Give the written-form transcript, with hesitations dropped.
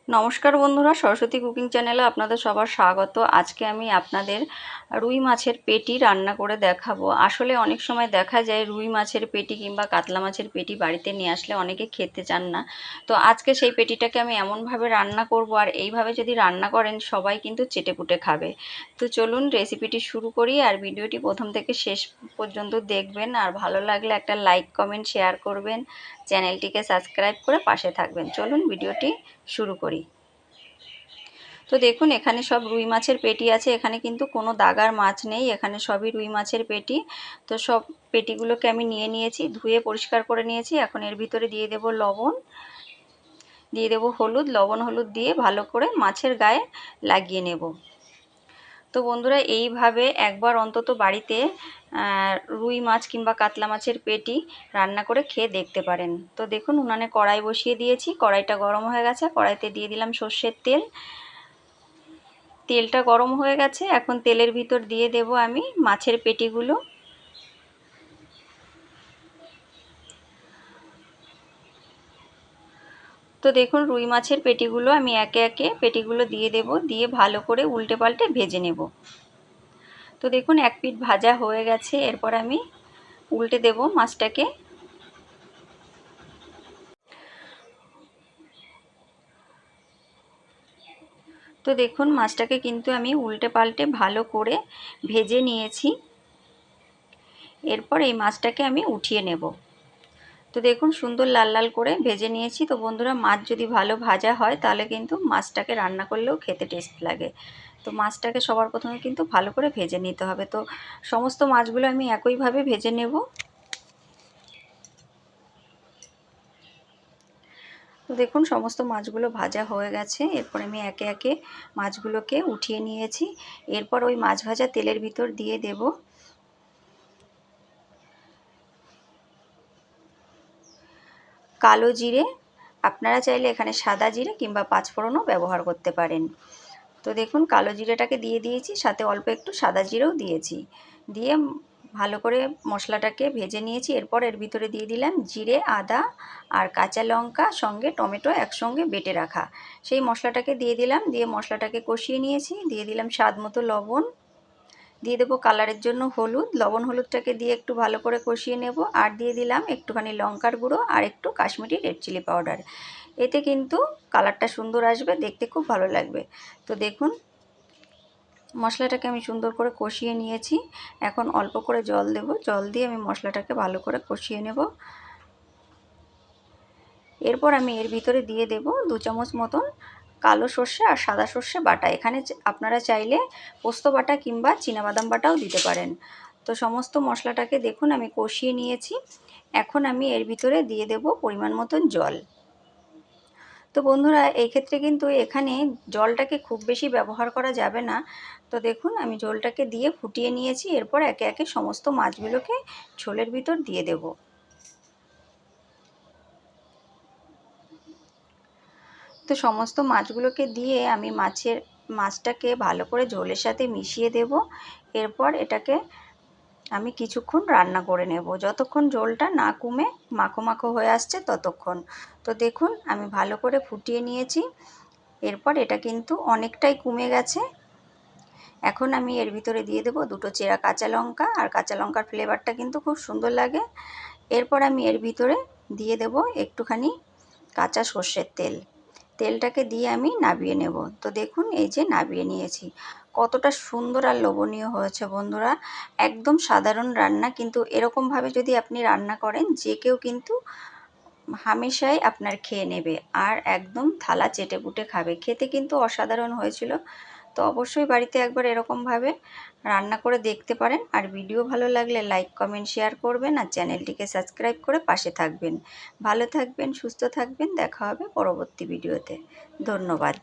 নমস্কার বন্ধুরা, সরস্বতী কুকিং চ্যানেলে আপনাদের সবার স্বাগত। আজকে আমি আপনাদের রুই মাছের পেটি রান্না করে দেখাবো। আসলে অনেক সময় দেখা যায় রুই মাছের পেটি কিংবা কাতলা মাছের পেটি বাড়িতে নিয়ে আসলে অনেকে খেতে চান না। তো আজকে সেই পেটিটাকে আমি এমনভাবে রান্না করব, আর এইভাবে যদি রান্না করেন সবাই কিন্তু চেটেপুটে খাবে। তো চলুন রেসিপিটি শুরু করি, আর ভিডিওটি প্রথম থেকে শেষ পর্যন্ত দেখবেন। আর ভালো লাগলে একটা লাইক কমেন্ট শেয়ার করবেন, চ্যানেলটিকে সাবস্ক্রাইব করে পাশে থাকবেন। চলুন ভিডিওটি শুরু করি। তো দেখুন, এখানে সব রুই মাছের পেটি আছে। এখানে কিন্তু কোনো দাগার মাছ নেই, এখানে সবই রুই মাছের পেটি। তো সব পেটিগুলোকে আমি নিয়ে নিয়েছি, ধুয়ে পরিষ্কার করে নিয়েছি। এখন এর ভিতরে দিয়ে দেব লবণ, দিয়ে দেব হলুদ। লবণ হলুদ দিয়ে ভালো করে মাছের গায়ে লাগিয়ে নেব। তো বন্ধুরা, এইভাবে একবার অন্তত বাড়িতে রুই মাছ কিংবা কাতলা মাছের পেটি রান্না করে খেয়ে দেখতে পারেন। তো দেখুন, উনানে কড়াই বসিয়ে দিয়েছি, কড়াইটা গরম হয়ে গেছে। কড়াইতে দিয়ে দিলাম সর্ষের তেল। তেলটা গরম হয়ে গেছে, এখন তেলের ভিতর দিয়ে দেব আমি মাছের পেটিগুলো। তো দেখুন, রুই মাছের পেটিগুলো আমি একে একে পেটিগুলো দিয়ে দেব, দিয়ে ভালো করে উল্টে পাল্টে ভেজে নেব। তো দেখুন, এক পিঠ ভাজা হয়ে গেছে, এরপর আমি উল্টে দেব মাছটাকে। তো দেখুন, মাছটাকে কিন্তু আমি উল্টে পাল্টে ভালো করে ভেজে নিয়েছি। এরপর এই মাছটাকে আমি উঠিয়ে নেব। তো দেখুন, সুন্দর লাল লাল করে ভেজে নিয়েছি। তো বন্ধুরা, মাছ যদি ভালো ভাজা হয় তাহলে কিন্তু মাছটাকে রান্না করলেও খেতে টেস্ট লাগে। তো মাছটাকে সবার প্রথমে কিন্তু ভালো করে ভেজে নিতে হবে। তো সমস্ত মাছগুলো আমি একইভাবে ভেজে নেব। তো দেখুন, সমস্ত মাছগুলো ভাজা হয়ে গেছে। এরপর আমি একে একে মাছগুলোকে উঠিয়ে নিয়েছি। এরপর ওই মাছ ভাজা তেলের ভিতর দিয়ে দেব কালো জিরে। আপনারা চাইলে এখানে সাদা জিরে কিংবা পাঁচফোড়নও ব্যবহার করতে পারেন। তো দেখুন, কালো জিরেটাকে দিয়ে দিয়েছি, সাথে অল্প একটু সাদা জিরেও দিয়েছি। দিয়ে ভালো করে মশলাটাকে ভেজে নিয়েছি। এরপর এর ভিতরে দিয়ে দিলাম জিরে, আদা আর কাঁচা লঙ্কা, সঙ্গে টমেটো একসঙ্গে বেটে রাখা সেই মশলাটাকে দিয়ে দিলাম। দিয়ে মশলাটাকে কষিয়ে নিয়েছি। দিয়ে দিলাম স্বাদ মতো লবণ, দিয়ে দেবো কালারের জন্য হলুদ। লবণ হলুদটাকে দিয়ে একটু ভালো করে কষিয়ে নেব। আর দিয়ে দিলাম একটুখানি লঙ্কার গুঁড়ো আর একটু কাশ্মীরি রেড চিলি পাউডার। এতে কিন্তু কালারটা সুন্দর আসবে, দেখতে খুব ভালো লাগবে। তো দেখুন, মশলাটাকে আমি সুন্দর করে কষিয়ে নিয়েছি। এখন অল্প করে জল দেব, জল দিয়ে আমি মশলাটাকে ভালো করে কষিয়ে নেব। এরপর আমি এর ভিতরে দিয়ে দেব 2 চামচ মতন কালো সর্ষে আর সাদা সর্ষে বাটা। এখানে আপনারা চাইলে পোস্ত বাটা কিংবা চীনাবাদাম বাটাও দিতে পারেন। তো সমস্ত মশলাটাকে দেখুন আমি কষিয়ে নিয়েছি। এখন আমি এর ভিতরে দিয়ে দেব পরিমাণ মতন জল। তো বন্ধুরা, এই ক্ষেত্রে কিন্তু এখানে জলটাকে খুব বেশি ব্যবহার করা যাবে না। তো দেখুন, আমি জলটাকে দিয়ে ফুটিয়ে নিয়েছি। এরপর একে একে সমস্ত মাছগুলোকে ঝোলের ভিতর দিয়ে দেব। তো সমস্ত মাছগুলোকে দিয়ে আমি মাছটাকে ভালো করে ঝোলের সাথে মিশিয়ে দেব। এরপর এটাকে আমি কিছুক্ষণ রান্না করে নেব, যতক্ষণ ঝোলটা না কমে মাখো মাখো হয়ে আসছে ততক্ষণ। তো দেখুন, আমি ভালো করে ফুটিয়ে নিয়েছি। এরপর এটা কিন্তু অনেকটাই কমে গেছে। এখন আমি এর ভিতরে দিয়ে দেব 2টো চেরা কাঁচা লঙ্কা, আর কাঁচা লঙ্কার ফ্লেভারটা কিন্তু খুব সুন্দর লাগে। এরপর আমি এর ভিতরে দিয়ে দেব একটুখানি কাঁচা সর্ষের তেল। তেলটাকে দিয়ে আমি নাবিয়ে নেব। তো দেখুন, এই যে নাবিয়ে নিয়েছি। কতটা সুন্দর আর লোভনীয় হয়েছে বন্ধুরা। একদম সাধারণ রান্না, কিন্তু এরকমভাবে যদি আপনি রান্না করেন যে কেউ কিন্তু হামেশাই আপনার খেয়ে নেবে, আর একদম থালা চেটেপুটে খাবে। খেতে কিন্তু অসাধারণ হয়েছিল। তো অবশ্যই বাড়িতে একবার এরকমভাবে রান্না করে দেখতে পারেন। আর ভিডিও ভালো লাগলে লাইক কমেন্ট শেয়ার করবেন, আর চ্যানেলটিকে সাবস্ক্রাইব করে পাশে থাকবেন। ভালো থাকবেন, সুস্থ থাকবেন। দেখা হবে পরবর্তী ভিডিওতে। ধন্যবাদ।